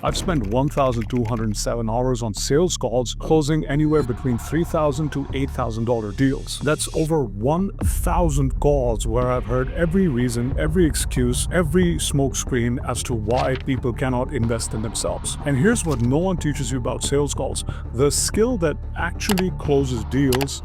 I've spent 1,207 hours on sales calls, closing anywhere between $3,000 to $8,000 deals. That's over 1,000 calls where I've heard every reason, every excuse, every smokescreen as to why people cannot invest in themselves. And here's what no one teaches you about sales calls. The skill that actually closes deals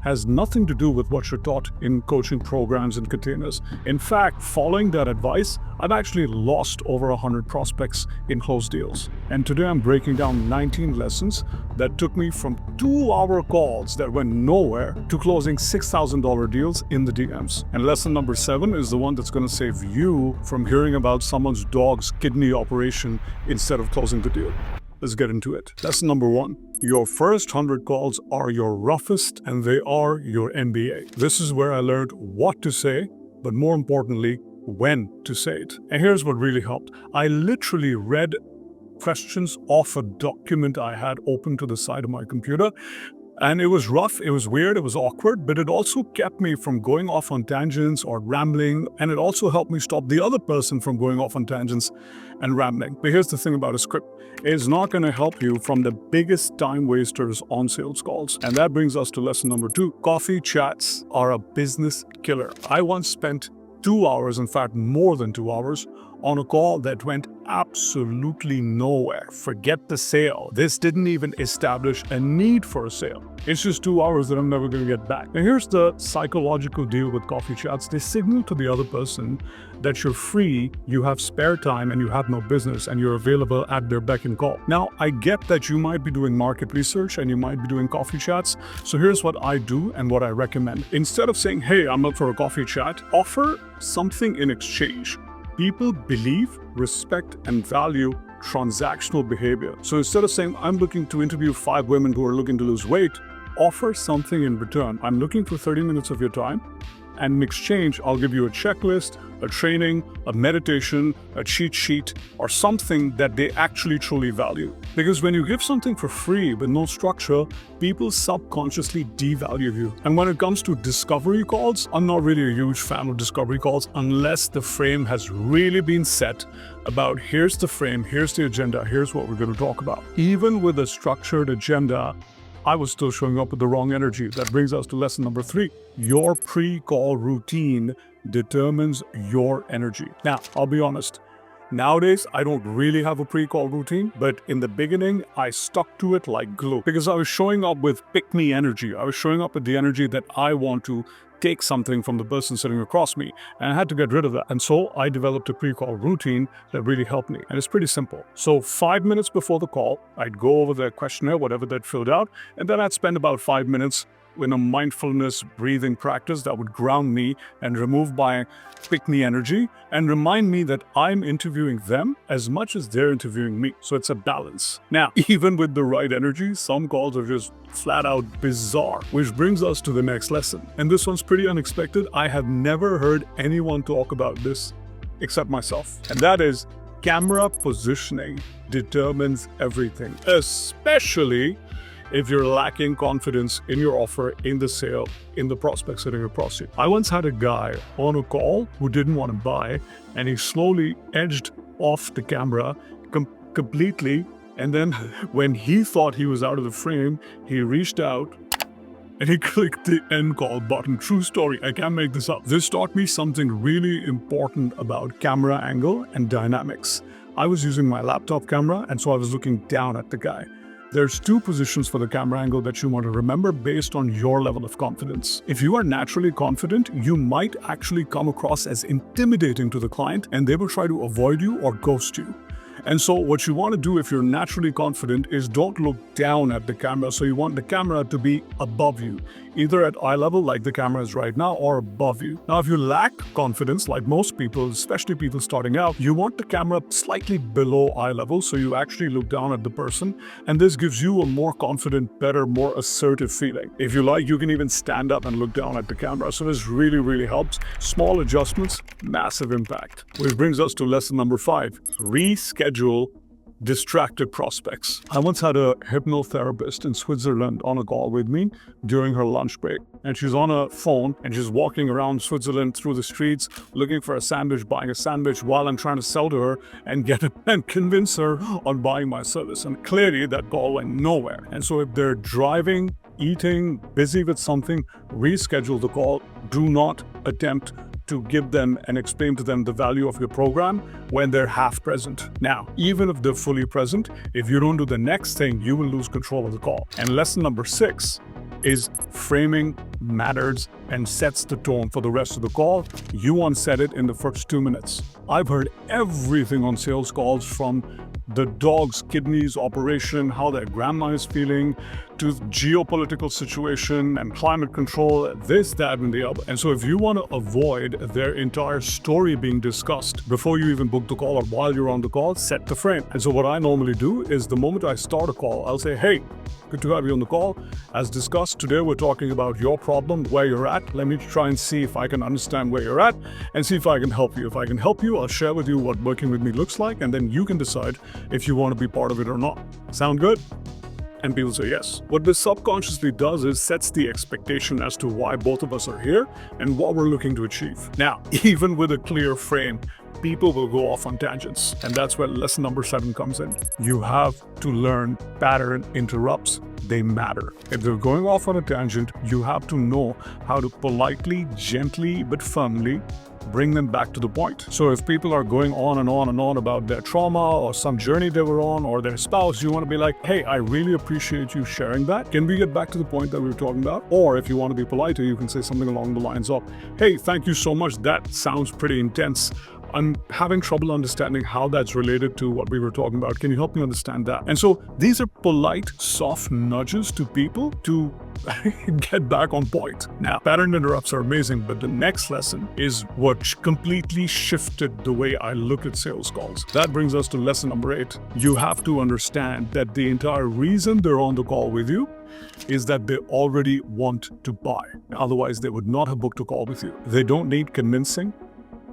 has nothing to do with what you're taught in coaching programs and containers. In fact, following that advice, I've actually lost over 100 prospects in closed deals. And today I'm breaking down 19 lessons that took me from 2-hour calls that went nowhere to closing $6,000 deals in the DMs. And lesson number 7 is the one that's going to save you from hearing about someone's dog's kidney operation instead of closing the deal. Let's get into it. Lesson number 1. Your first 100 calls are your roughest and they are your MBA. This is where I learned what to say, but more importantly, when to say it. And here's what really helped. I literally read questions off a document I had open to the side of my computer. And it was rough, it was weird, it was awkward, but it also kept me from going off on tangents or rambling, and it also helped me stop the other person from going off on tangents and rambling. But here's the thing about a script. It's not going to help you from the biggest time wasters on sales calls. And that brings us to lesson number 2. Coffee chats are a business killer. I once spent 2 hours, in fact more than 2 hours, on a call that went absolutely nowhere. Forget the sale. This didn't even establish a need for a sale. It's just 2 hours that I'm never going to get back. And here's the psychological deal with coffee chats. They signal to the other person that you're free, you have spare time, and you have no business, and you're available at their beck and call. Now, I get that you might be doing market research and you might be doing coffee chats. So here's what I do and what I recommend. Instead of saying, hey, I'm up for a coffee chat, offer something in exchange. People believe, respect, and value transactional behavior. So instead of saying, I'm looking to interview 5 women who are looking to lose weight, offer something in return. I'm looking for 30 minutes of your time, and in exchange, I'll give you a checklist, a training, a meditation, a cheat sheet, or something that they actually truly value. Because when you give something for free with no structure, people subconsciously devalue you. And when it comes to discovery calls, I'm not really a huge fan of discovery calls unless the frame has really been set about here's the frame, here's the agenda, here's what we're going to talk about. Even with a structured agenda, I was still showing up with the wrong energy. That brings us to lesson number 3. Your pre-call routine determines your energy. Now, I'll be honest. Nowadays, I don't really have a pre-call routine, but in the beginning, I stuck to it like glue because I was showing up with pick-me energy. I was showing up with the energy that I want to take something from the person sitting across me, and I had to get rid of that. And so I developed a pre-call routine that really helped me, and it's pretty simple. So 5 minutes before the call, I'd go over the questionnaire, whatever they'd filled out, and then I'd spend about 5 minutes in a mindfulness breathing practice that would ground me and remove my pick-me energy and remind me that I'm interviewing them as much as they're interviewing me. So it's a balance. Now, even with the right energy, some calls are just flat out bizarre, which brings us to the next lesson. And this one's pretty unexpected. I have never heard anyone talk about this except myself. And that is camera positioning determines everything, especially if you're lacking confidence in your offer, in the sale, in the prospect sitting across you. I once had a guy on a call who didn't want to buy, and he slowly edged off the camera completely. And then when he thought he was out of the frame, he reached out and he clicked the end call button. True story, I can't make this up. This taught me something really important about camera angle and dynamics. I was using my laptop camera, and so I was looking down at the guy. There's 2 positions for the camera angle that you want to remember based on your level of confidence. If you are naturally confident, you might actually come across as intimidating to the client, and they will try to avoid you or ghost you. And so what you want to do if you're naturally confident is don't look down at the camera. So you want the camera to be above you, either at eye level like the camera is right now or above you. Now, if you lack confidence, like most people, especially people starting out, you want the camera slightly below eye level so you actually look down at the person. And this gives you a more confident, better, more assertive feeling. If you like, you can even stand up and look down at the camera. So this really, really helps. Small adjustments, massive impact. Which brings us to lesson number 5. Reschedule distracted prospects. I once had a hypnotherapist in Switzerland on a call with me during her lunch break. And she's on a phone and she's walking around Switzerland through the streets looking for a sandwich, buying a sandwich while I'm trying to sell to her and and convince her on buying my service. And clearly that call went nowhere. And so if they're driving, eating, busy with something, reschedule the call. Do not attempt to give them and explain to them the value of your program when they're half present. Now, even if they're fully present, if you don't do the next thing, you will lose control of the call. And lesson number 6 is framing matters and sets the tone for the rest of the call. You want to set it in the first 2 minutes. I've heard everything on sales calls, from the dog's kidneys operation, how their grandma is feeling, to geopolitical situation and climate control, this, that, and the other. And so if you want to avoid their entire story being discussed before you even book the call or while you're on the call, set the frame. And so what I normally do is the moment I start a call, I'll say, hey, good to have you on the call. As discussed, today we're talking about your problem, where you're at. Let me try and see if I can understand where you're at and see if I can help you. If I can help you, I'll share with you what working with me looks like, and then you can decide if you want to be part of it or not. Sound good? And people say yes. What this subconsciously does is sets the expectation as to why both of us are here and what we're looking to achieve. Now, even with a clear frame, people will go off on tangents. And that's where lesson number 7 comes in. You have to learn pattern interrupts. They matter. If they're going off on a tangent, you have to know how to politely, gently, but firmly bring them back to the point. So if people are going on and on and on about their trauma or some journey they were on or their spouse, you want to be like, hey, I really appreciate you sharing that. Can we get back to the point that we were talking about? Or if you want to be politer, you can say something along the lines of, hey, thank you so much. That sounds pretty intense. I'm having trouble understanding how that's related to what we were talking about. Can you help me understand that? And so these are polite, soft nudges to people to get back on point. Now, pattern interrupts are amazing, but the next lesson is what completely shifted the way I look at sales calls. That brings us to lesson number 8. You have to understand that the entire reason they're on the call with you is that they already want to buy. Otherwise, they would not have booked a call with you. They don't need convincing.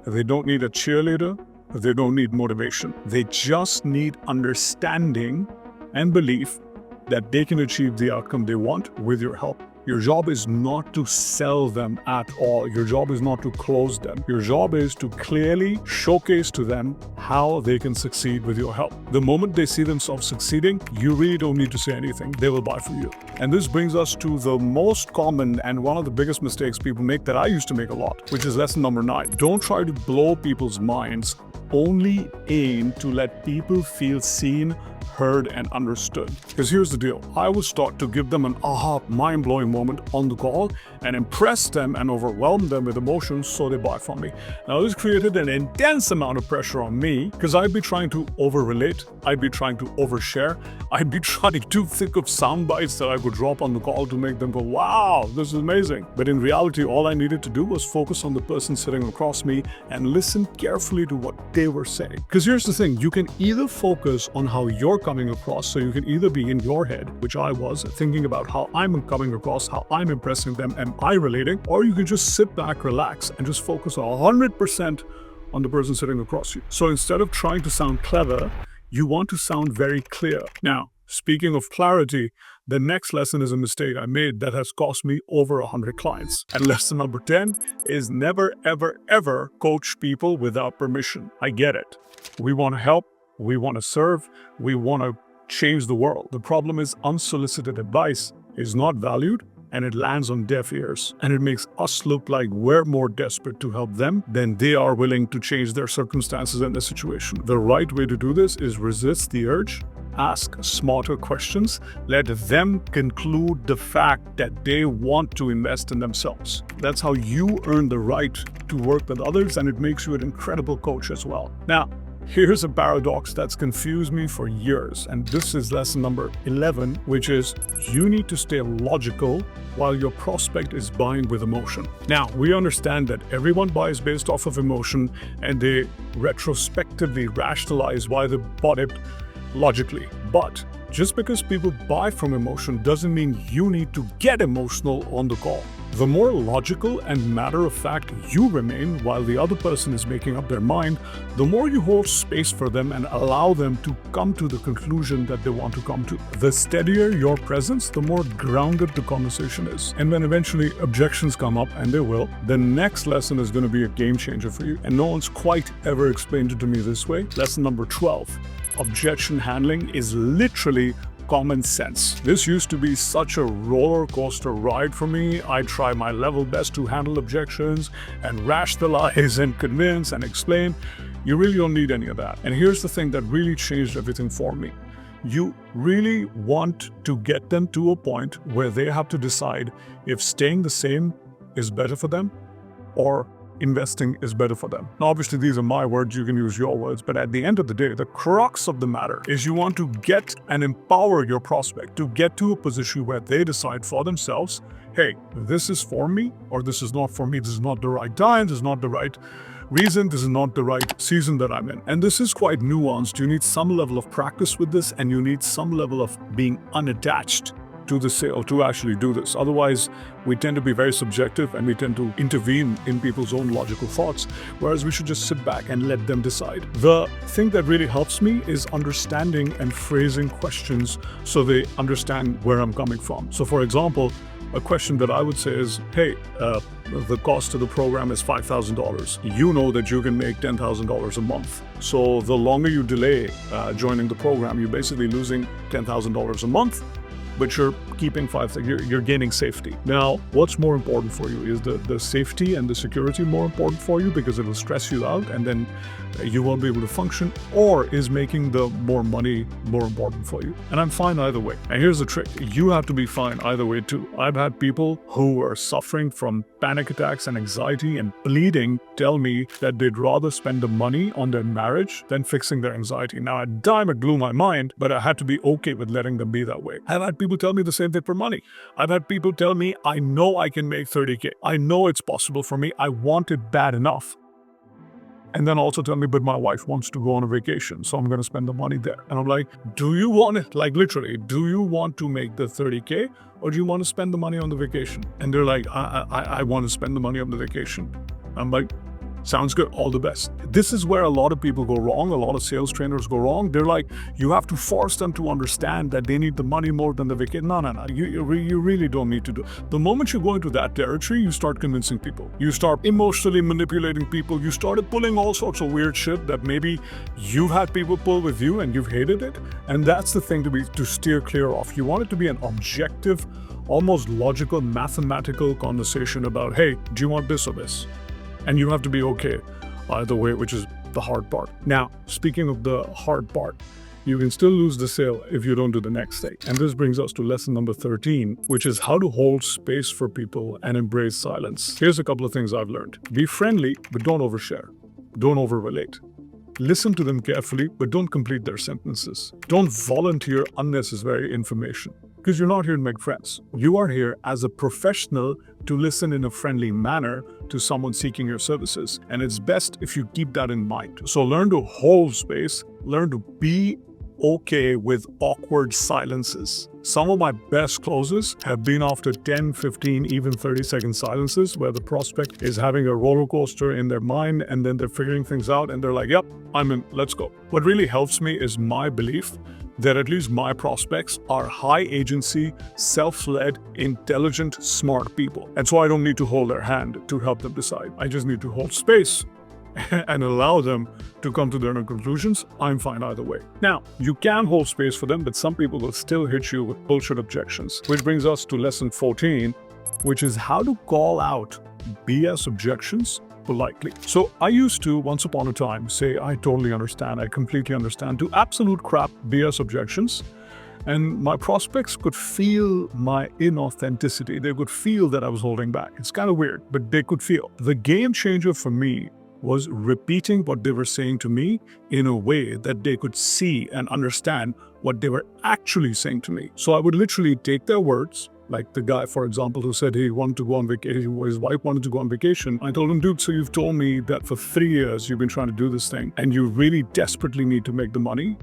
They don't need a cheerleader. They don't need motivation. They just need understanding and belief that they can achieve the outcome they want with your help. Your job is not to sell them at all. Your job is not to close them. Your job is to clearly showcase to them how they can succeed with your help. The moment they see themselves succeeding, you really don't need to say anything. They will buy from you. And this brings us to the most common and one of the biggest mistakes people make that I used to make a lot, which is lesson number 9. Don't try to blow people's minds. Only aim to let people feel seen, heard, and understood. Because here's the deal. I was taught to give them an aha, mind-blowing moment on the call and impress them and overwhelm them with emotions so they buy from me. Now, this created an intense amount of pressure on me because I'd be trying to over-relate, I'd be trying to overshare, I'd be trying to think of sound bites that I could drop on the call to make them go, wow, this is amazing. But in reality, all I needed to do was focus on the person sitting across me and listen carefully to what they were saying. Because here's the thing, you can either focus on how you're coming across, so you can either be in your head, which I was, thinking about how I'm coming across, how I'm impressing them, am I relating, or you can just sit back, relax, and just focus 100% on the person sitting across you. So instead of trying to sound clever, you want to sound very clear. Now, speaking of clarity, the next lesson is a mistake I made that has cost me over 100 clients. And lesson number 10 is never, ever, ever coach people without permission. I get it. We want to help. We want to serve. We want to change the world. The problem is unsolicited advice is not valued and it lands on deaf ears. And it makes us look like we're more desperate to help them than they are willing to change their circumstances and the situation. The right way to do this is resist the urge. Ask smarter questions. Let them conclude the fact that they want to invest in themselves. That's how you earn the right to work with others, and it makes you an incredible coach as well. Now, here's a paradox that's confused me for years, and this is lesson number 11, which is you need to stay logical while your prospect is buying with emotion. Now, we understand that everyone buys based off of emotion, and they retrospectively rationalize why they bought it logically. But Just because people buy from emotion doesn't mean you need to get emotional on the call. The more logical and matter-of-fact you remain while the other person is making up their mind, the more you hold space for them and allow them to come to the conclusion that they want to come to. The steadier your presence, the more grounded the conversation is. And when eventually objections come up, and they will, the next lesson is going to be a game changer for you. And no one's quite ever explained it to me this way. Lesson number 12. Objection handling is literally common sense. This used to be such a roller coaster ride for me. I try my level best to handle objections and rationalize and convince and explain. You really don't need any of that. And here's the thing that really changed everything for me. You really want to get them to a point where they have to decide if staying the same is better for them or investing is better for them. Now, obviously, these are my words, you can use your words, but at the end of the day, the crux of the matter is you want to get and empower your prospect to get to a position where they decide for themselves, hey, this is for me, or this is not for me, this is not the right time, this is not the right reason, this is not the right season that I'm in. And this is quite nuanced. You need some level of practice with this, and you need some level of being unattached to the sale to actually do this. Otherwise, we tend to be very subjective and we tend to intervene in people's own logical thoughts, whereas we should just sit back and let them decide. The thing that really helps me is understanding and phrasing questions so they understand where I'm coming from. So for example, a question that I would say is, hey, the cost of the program is $5,000. You know that you can make $10,000 a month. So the longer you delay joining the program, you're basically losing $10,000 a month, but you're keeping you're gaining safety. Now, what's more important for you? Is the safety and the security more important for you because it'll stress you out and then you won't be able to function? Or is making the more money more important for you? And I'm fine either way. And here's the trick. You have to be fine either way too. I've had people who are suffering from panic attacks and anxiety and bleeding tell me that they'd rather spend the money on their marriage than fixing their anxiety. Now, at the time, it blew my mind, but I had to be okay with letting them be that way. I've had people tell me the same thing for money. I've had people tell me, I know I can make 30K. I know it's possible for me. I want it bad enough. And then also tell me, but my wife wants to go on a vacation, so I'm going to spend the money there. And I'm like, do you want it? Like literally, do you want to make the 30K or do you want to spend the money on the vacation? And they're like, I want to spend the money on the vacation. I'm like, sounds good, all the best. This is where a lot of people go wrong, a lot of sales trainers go wrong. They're like, you have to force them to understand that they need the money more than the vacation. No. You really don't need to do. The moment you go into that territory, you start convincing people. You start emotionally manipulating people. You started pulling all sorts of weird shit that maybe you've had people pull with you and you've hated it. And that's the thing to steer clear of. You want it to be an objective, almost logical, mathematical conversation about, hey, do you want this or this? And you have to be okay either way, which is the hard part. Now, speaking of the hard part, you can still lose the sale if you don't do the next thing. And this brings us to lesson number 13, which is how to hold space for people and embrace silence. Here's a couple of things I've learned. Be friendly, but don't overshare. Don't over-relate. Listen to them carefully, but don't complete their sentences. Don't volunteer unnecessary information. Because you're not here to make friends. You are here as a professional to listen in a friendly manner to someone seeking your services. And it's best if you keep that in mind. So learn to hold space, learn to be okay with awkward silences. Some of my best closes have been after 10, 15, even 30-second silences where the prospect is having a roller coaster in their mind and then they're figuring things out and they're like, yep, I'm in, let's go. What really helps me is my belief that at least my prospects are high agency, self-led, intelligent, smart people. And so I don't need to hold their hand to help them decide. I just need to hold space and allow them to come to their own conclusions. I'm fine either way. Now, you can hold space for them, but some people will still hit you with bullshit objections. Which brings us to lesson 14, which is how to call out BS objections politely. So I used to, once upon a time, say, I totally understand, I completely understand, to absolute crap BS objections. And my prospects could feel my inauthenticity. They could feel that I was holding back. It's kind of weird, but they could feel. The game changer for me was repeating what they were saying to me in a way that they could see and understand what they were actually saying to me. So I would literally take their words, like the guy, for example, who said he wanted to go on vacation, his wife wanted to go on vacation. I told him, dude, so you've told me that for 3 years you've been trying to do this thing and you really desperately need to make the money.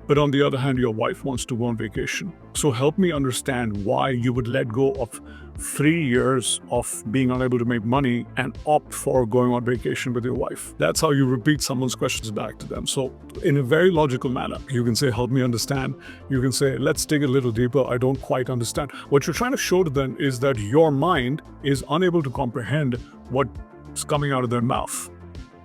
But on the other hand, your wife wants to go on vacation. So help me understand why you would let go of 3 years of being unable to make money and opt for going on vacation with your wife. That's how you repeat someone's questions back to them. So in a very logical manner, you can say, help me understand. You can say, let's dig a little deeper. I don't quite understand. What you're trying to show to them is that your mind is unable to comprehend what's coming out of their mouth,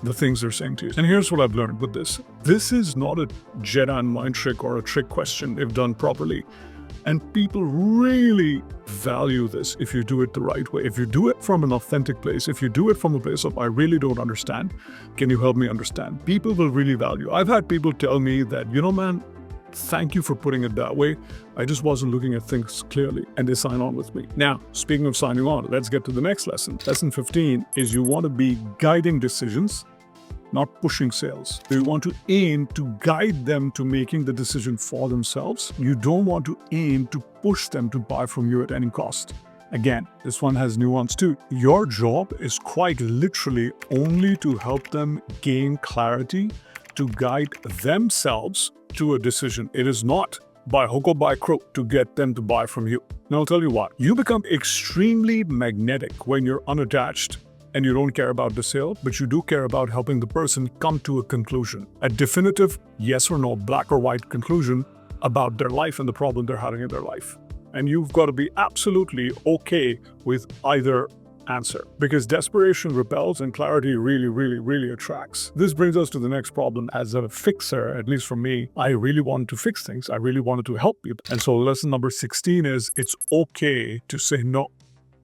the things they're saying to you. And here's what I've learned with this. This is not a Jedi mind trick or a trick question if done properly. And people really value this if you do it the right way. If you do it from an authentic place, if you do it from a place of, I really don't understand, can you help me understand? People will really value. I've had people tell me that, man, thank you for putting it that way. I just wasn't looking at things clearly, and they sign on with me. Now, speaking of signing on, let's get to the next lesson. Lesson 15 is you want to be guiding decisions, not pushing sales. You want to aim to guide them to making the decision for themselves. You don't want to aim to push them to buy from you at any cost. Again, this one has nuance too. Your job is quite literally only to help them gain clarity, to guide themselves to a decision. It is not by hook or by crook to get them to buy from you. Now I'll tell you what, you become extremely magnetic when you're unattached and you don't care about the sale, but you do care about helping the person come to a conclusion, a definitive yes or no, black or white conclusion about their life and the problem they're having in their life. And you've got to be absolutely okay with either answer, because desperation repels and clarity really attracts. This brings us to the next problem. As a fixer, at least for me, I really wanted to fix things. I really wanted to help people. And so lesson number 16 is it's okay to say no.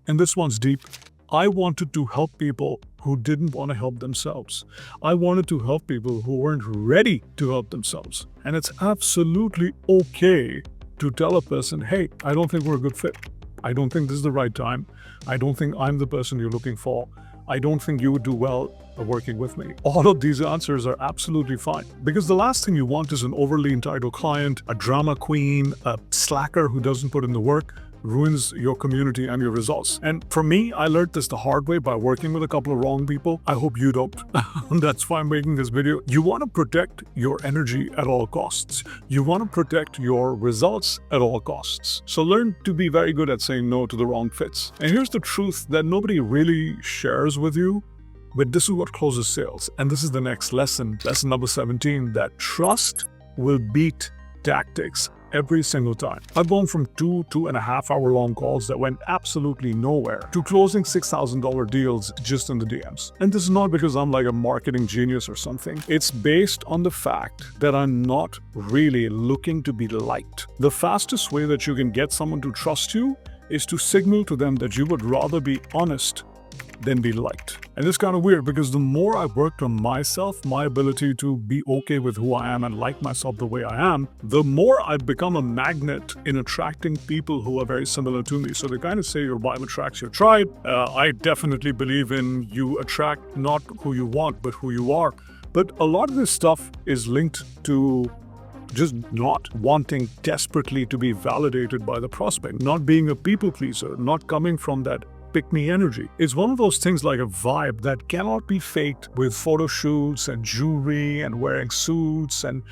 And this one's deep. I wanted to help people who didn't want to help themselves. I wanted to help people who weren't ready to help themselves. And it's absolutely okay to tell a person, hey, I don't think we're a good fit. I don't think this is the right time. I don't think I'm the person you're looking for. I don't think you would do well working with me. All of these answers are absolutely fine, because the last thing you want is an overly entitled client, a drama queen, a slacker who doesn't put in the work, ruins your community and your results. And for me, I learned this the hard way by working with a couple of wrong people. I hope you don't. That's why I'm making this video. You want to protect your energy at all costs. You want to protect your results at all costs. So learn to be very good at saying no to the wrong fits. And here's the truth that nobody really shares with you, but this is what closes sales. And this is the next lesson, lesson number 17, that trust will beat tactics every single time. I've gone from 2.5 hour long calls that went absolutely nowhere to closing $6,000 deals just in the DMs. And this is not because I'm like a marketing genius or something. It's based on the fact that I'm not really looking to be liked. The fastest way that you can get someone to trust you is to signal to them that you would rather be honest than be liked. And it's kind of weird, because the more I worked on myself, my ability to be okay with who I am and like myself the way I am, the more I've become a magnet in attracting people who are very similar to me. So they kind of say your vibe attracts your tribe. I definitely believe in you attract not who you want, but who you are. But a lot of this stuff is linked to just not wanting desperately to be validated by the prospect, not being a people pleaser, not coming from that pick-me energy. It's one of those things like a vibe that cannot be faked with photo shoots and jewelry and wearing suits and,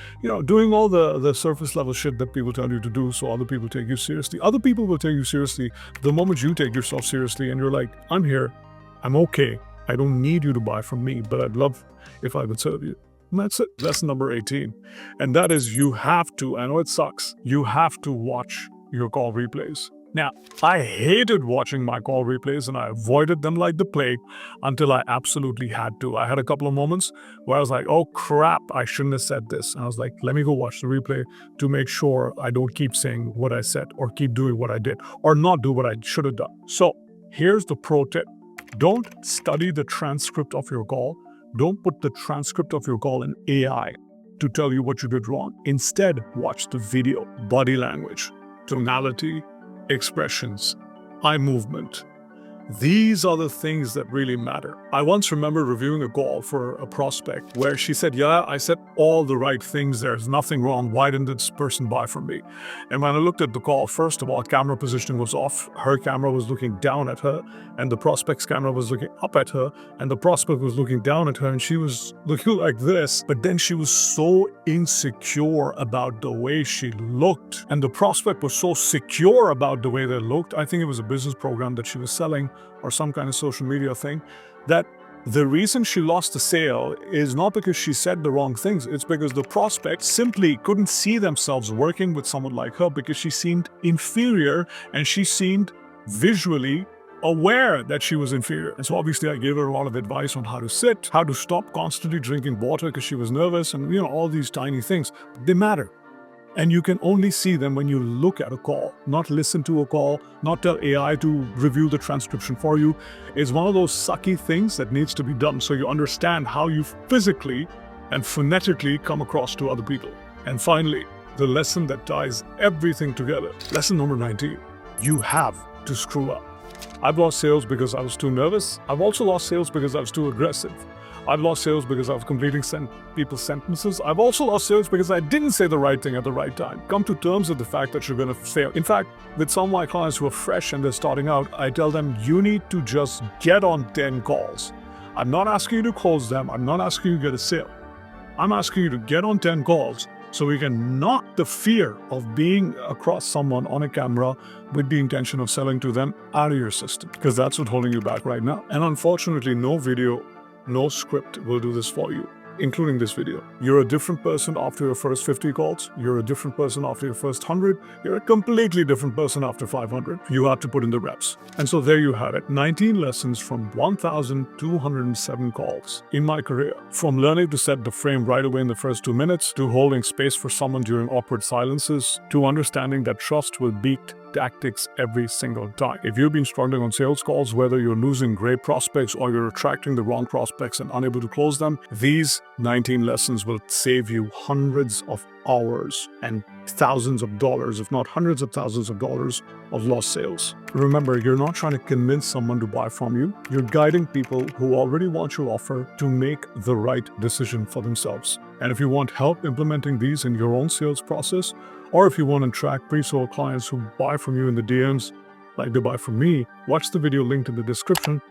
doing all the surface level shit that people tell you to do so other people take you seriously. Other people will take you seriously the moment you take yourself seriously and you're like, I'm here, I'm okay, I don't need you to buy from me, but I'd love if I would serve you. And that's it. Lesson number 18. And that is, you have to, I know it sucks, you have to watch your call replays. Now, I hated watching my call replays and I avoided them like the plague until I absolutely had to. I had a couple of moments where I was like, oh crap, I shouldn't have said this. And I was like, let me go watch the replay to make sure I don't keep saying what I said or keep doing what I did or not do what I should have done. So here's the pro tip. Don't study the transcript of your call. Don't put the transcript of your call in AI to tell you what you did wrong. Instead, watch the video, body language, tonality, expressions, eye movement, These are the things that really matter. I once remember reviewing a call for a prospect where she said, yeah, I said all the right things. There's nothing wrong. Why didn't this person buy from me? And when I looked at the call, first of all, camera positioning was off. Her camera was looking down at her, and the prospect's camera was looking up at her, and the prospect was looking down at her, and she was looking like this. But then she was so insecure about the way she looked, and the prospect was so secure about the way they looked. I think it was a business program that she was selling or some kind of social media thing, that the reason she lost the sale is not because she said the wrong things. It's because the prospect simply couldn't see themselves working with someone like her because she seemed inferior and she seemed visually aware that she was inferior. And so obviously I gave her a lot of advice on how to sit, how to stop constantly drinking water because she was nervous, and all these tiny things. They matter. And you can only see them when you look at a call, not listen to a call, not tell AI to review the transcription for you. It's one of those sucky things that needs to be done so you understand how you physically and phonetically come across to other people. And finally, the lesson that ties everything together. Lesson number 19. You have to screw up. I've lost sales because I was too nervous. I've also lost sales because I was too aggressive. I've lost sales because I was completing people's sentences. I've also lost sales because I didn't say the right thing at the right time. Come to terms with the fact that you're going to fail. In fact, with some of my clients who are fresh and they're starting out, I tell them you need to just get on 10 calls. I'm not asking you to close them. I'm not asking you to get a sale. I'm asking you to get on 10 calls so we can knock the fear of being across someone on a camera with the intention of selling to them out of your system, because that's what's holding you back right now. And unfortunately, no video, no script will do this for you, including this video. You're a different person after your first 50 calls. You're a different person after your first 100. You're a completely different person after 500. You have to put in the reps. And so there you have it. 19 lessons from 1,207 calls in my career. From learning to set the frame right away in the first 2 minutes, to holding space for someone during awkward silences, to understanding that trust will beat tactics every single time. If you've been struggling on sales calls, whether you're losing great prospects or you're attracting the wrong prospects and unable to close them, these 19 lessons will save you hundreds of hours and thousands of dollars, if not hundreds of thousands of dollars of lost sales. Remember, you're not trying to convince someone to buy from you. You're guiding people who already want your offer to make the right decision for themselves. And if you want help implementing these in your own sales process, or if you want to track pre-sold clients who buy from you in the DMs like they buy from me, watch the video linked in the description,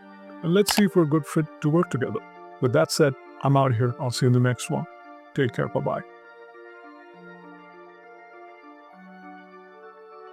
and let's see if we're a good fit to work together. With that said, I'm out here. I'll see you in the next one. Take care. Bye-bye.